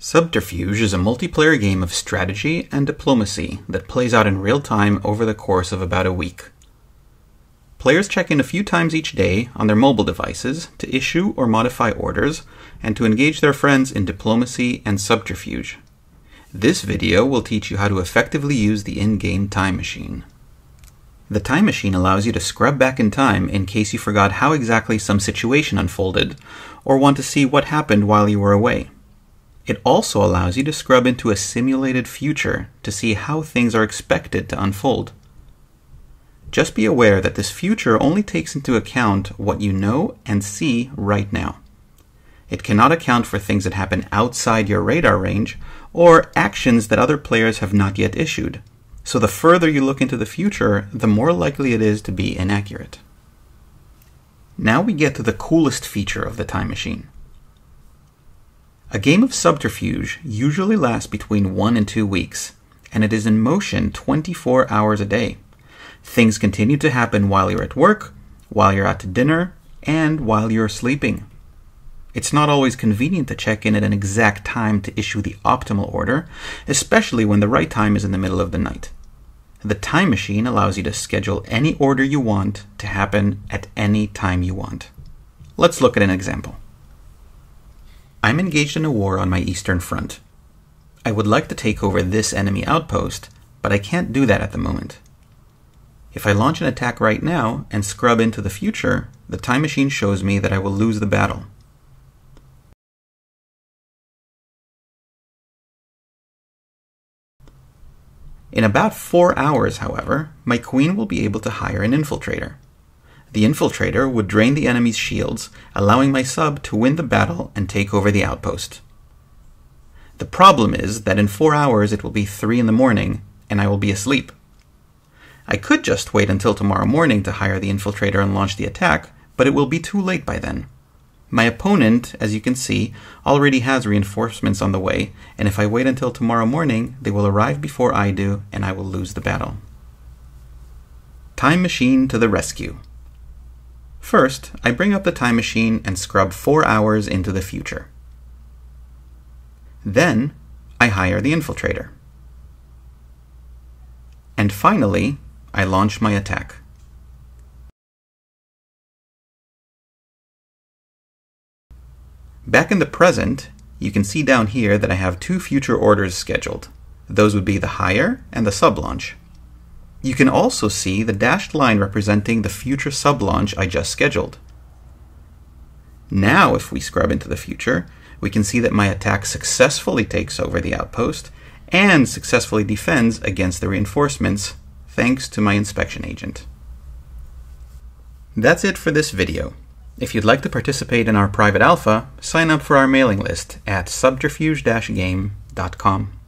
Subterfuge is a multiplayer game of strategy and diplomacy that plays out in real time over the course of about a week. Players check in a few times each day on their mobile devices to issue or modify orders and to engage their friends in diplomacy and subterfuge. This video will teach you how to effectively use the in-game time machine. The time machine allows you to scrub back in time in case you forgot how exactly some situation unfolded or want to see what happened while you were away. It also allows you to scrub into a simulated future to see how things are expected to unfold. Just be aware that this future only takes into account what you know and see right now. It cannot account for things that happen outside your radar range or actions that other players have not yet issued. So the further you look into the future, the more likely it is to be inaccurate. Now we get to the coolest feature of the time machine. A game of subterfuge usually lasts between 1 and 2 weeks, and it is in motion 24 hours a day. Things continue to happen while you're at work, while you're out to dinner, and while you're sleeping. It's not always convenient to check in at an exact time to issue the optimal order, especially when the right time is in the middle of the night. The time machine allows you to schedule any order you want to happen at any time you want. Let's look at an example. I'm engaged in a war on my eastern front. I would like to take over this enemy outpost, but I can't do that at the moment. If I launch an attack right now and scrub into the future, the time machine shows me that I will lose the battle. In about 4 hours, however, my queen will be able to hire an infiltrator. The infiltrator would drain the enemy's shields, allowing my sub to win the battle and take over the outpost. The problem is that in 4 hours it will be 3 in the morning, and I will be asleep. I could just wait until tomorrow morning to hire the infiltrator and launch the attack, but it will be too late by then. My opponent, as you can see, already has reinforcements on the way, and if I wait until tomorrow morning, they will arrive before I do, and I will lose the battle. Time machine to the rescue. First, I bring up the time machine and scrub 4 hours into the future. Then, I hire the infiltrator. And finally, I launch my attack. Back in the present, you can see down here that I have 2 future orders scheduled. Those would be the hire and the sub-launch. You can also see the dashed line representing the future sub-launch I just scheduled. Now, if we scrub into the future, we can see that my attack successfully takes over the outpost and successfully defends against the reinforcements, thanks to my inspection agent. That's it for this video. If you'd like to participate in our private alpha, sign up for our mailing list at subterfuge-game.com.